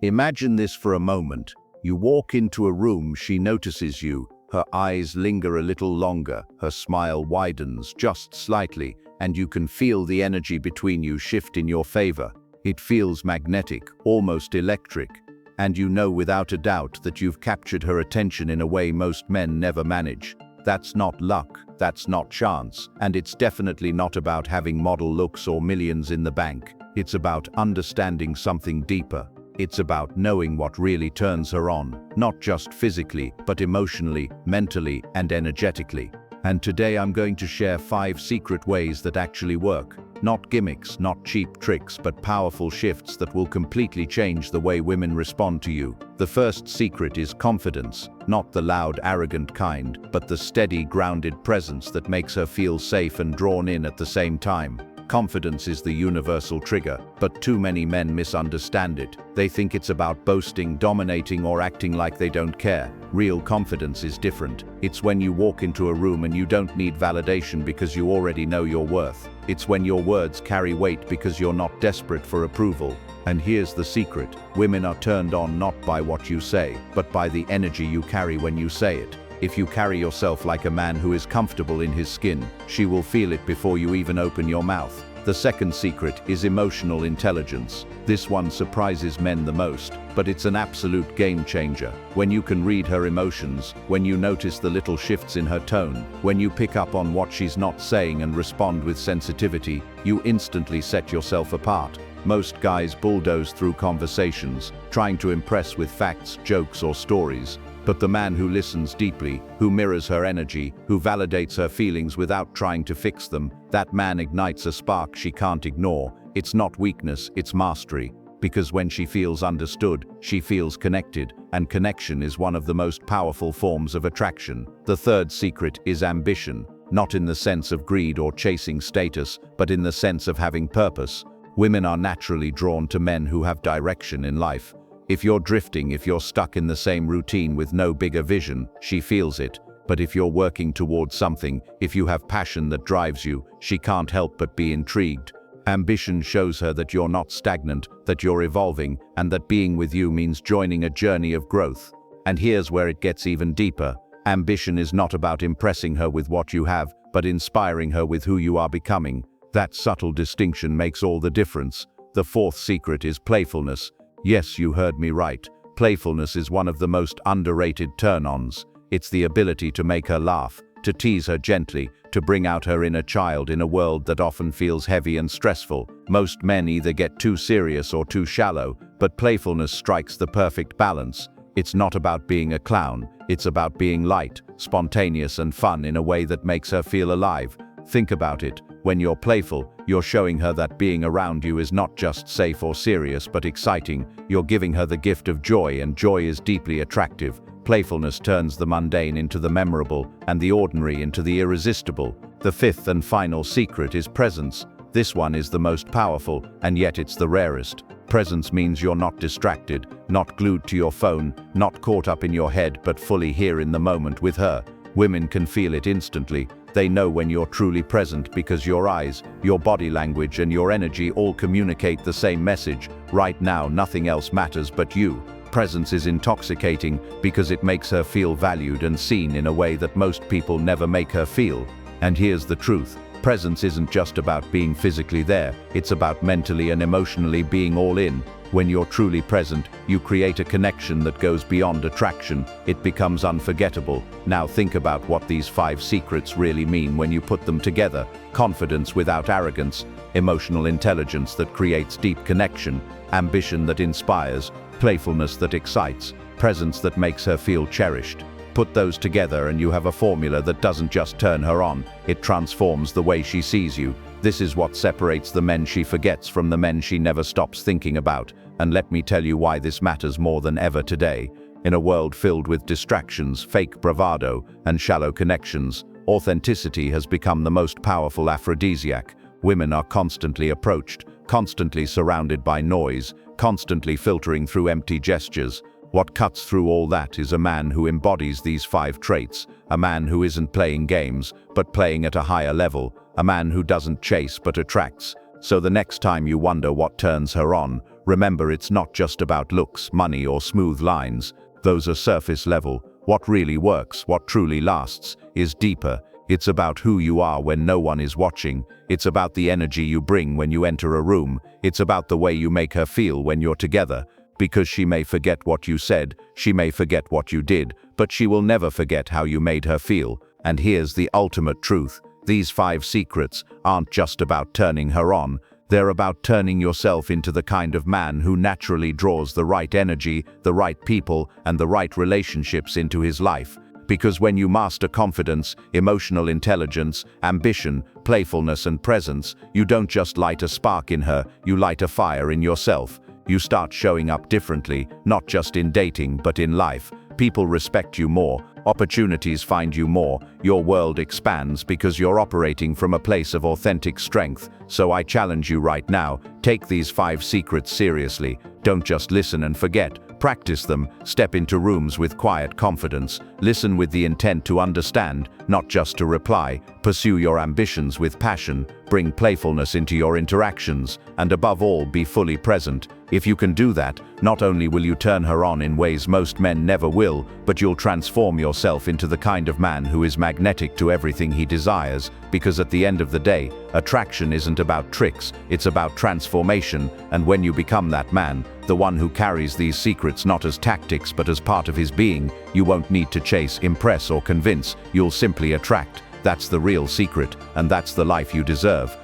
Imagine this for a moment. You walk into a room, she notices you, her eyes linger a little longer, her smile widens just slightly, and you can feel the energy between you shift in your favor. It feels magnetic, almost electric, and you know without a doubt that you've captured her attention in a way most men never manage. That's not luck, that's not chance, and it's definitely not about having model looks or millions in the bank. It's about understanding something deeper. It's about knowing what really turns her on, not just physically, but emotionally, mentally, and energetically. And today I'm going to share 5 secret ways that actually work. Not gimmicks, not cheap tricks, but powerful shifts that will completely change the way women respond to you. The first secret is confidence, not the loud, arrogant kind, but the steady, grounded presence that makes her feel safe and drawn in at the same time. Confidence is the universal trigger, but too many men misunderstand it. They think it's about boasting, dominating, or acting like they don't care. Real confidence is different. It's when you walk into a room and you don't need validation because you already know your worth. It's when your words carry weight because you're not desperate for approval. And here's the secret. Women are turned on not by what you say, but by the energy you carry when you say it. If you carry yourself like a man who is comfortable in his skin, she will feel it before you even open your mouth. The second secret is emotional intelligence. This one surprises men the most, but it's an absolute game changer. When you can read her emotions, when you notice the little shifts in her tone, when you pick up on what she's not saying and respond with sensitivity, you instantly set yourself apart. Most guys bulldoze through conversations, trying to impress with facts, jokes, or stories. But the man who listens deeply, who mirrors her energy, who validates her feelings without trying to fix them, that man ignites a spark she can't ignore. It's not weakness, it's mastery. Because when she feels understood, she feels connected, and connection is one of the most powerful forms of attraction. The third secret is ambition, not in the sense of greed or chasing status, but in the sense of having purpose. Women are naturally drawn to men who have direction in life. If you're drifting, if you're stuck in the same routine with no bigger vision, she feels it. But if you're working towards something, if you have passion that drives you, she can't help but be intrigued. Ambition shows her that you're not stagnant, that you're evolving, and that being with you means joining a journey of growth. And here's where it gets even deeper. Ambition is not about impressing her with what you have, but inspiring her with who you are becoming. That subtle distinction makes all the difference. The fourth secret is playfulness. Yes, you heard me right. Playfulness is one of the most underrated turn-ons. It's the ability to make her laugh, to tease her gently, to bring out her inner child in a world that often feels heavy and stressful. Most men either get too serious or too shallow, but playfulness strikes the perfect balance. It's not about being a clown, it's about being light, spontaneous, and fun in a way that makes her feel alive. Think about it. When you're playful, you're showing her that being around you is not just safe or serious, but exciting. You're giving her the gift of joy, and joy is deeply attractive. Playfulness turns the mundane into the memorable, and the ordinary into the irresistible. The fifth and final secret is presence. This one is the most powerful, and yet it's the rarest. Presence means you're not distracted, not glued to your phone, not caught up in your head, but fully here in the moment with her. Women can feel it instantly. They know when you're truly present because your eyes, your body language, and your energy all communicate the same message. Right now, nothing else matters but you. Presence is intoxicating because it makes her feel valued and seen in a way that most people never make her feel. And here's the truth. Presence isn't just about being physically there, it's about mentally and emotionally being all in. When you're truly present, you create a connection that goes beyond attraction. It becomes unforgettable. Now think about what these 5 secrets really mean when you put them together. Confidence without arrogance, emotional intelligence that creates deep connection, ambition that inspires, playfulness that excites, presence that makes her feel cherished. Put those together and you have a formula that doesn't just turn her on, it transforms the way she sees you. This is what separates the men she forgets from the men she never stops thinking about. And let me tell you why this matters more than ever today. In a world filled with distractions, fake bravado, and shallow connections, authenticity has become the most powerful aphrodisiac. Women are constantly approached, constantly surrounded by noise, constantly filtering through empty gestures. What cuts through all that is a man who embodies these 5 traits, a man who isn't playing games, but playing at a higher level, a man who doesn't chase but attracts. So the next time you wonder what turns her on, Remember, it's not just about looks, money, or smooth lines. Those are surface level. What really works, what truly lasts, is deeper. It's about who you are when no one is watching. It's about the energy you bring when you enter a room. It's about the way you make her feel when you're together. Because she may forget what you said, she may forget what you did, but she will never forget how you made her feel. And here's the ultimate truth. These 5 secrets aren't just about turning her on. They're about turning yourself into the kind of man who naturally draws the right energy, the right people, and the right relationships into his life. Because when you master confidence, emotional intelligence, ambition, playfulness, and presence, you don't just light a spark in her, you light a fire in yourself. You start showing up differently, not just in dating, but in life. People respect you more, opportunities find you more, your world expands because you're operating from a place of authentic strength. So I challenge you right now, take these 5 secrets seriously. Don't just listen and forget. Practice them, step into rooms with quiet confidence, listen with the intent to understand, not just to reply, pursue your ambitions with passion, bring playfulness into your interactions, and above all, be fully present. If you can do that, not only will you turn her on in ways most men never will, but you'll transform yourself into the kind of man who is magnetic to everything he desires, because at the end of the day, attraction isn't about tricks, it's about transformation, and when you become that man, the one who carries these secrets not as tactics but as part of his being, you won't need to chase, impress, or convince, you'll simply attract. That's the real secret, and that's the life you deserve.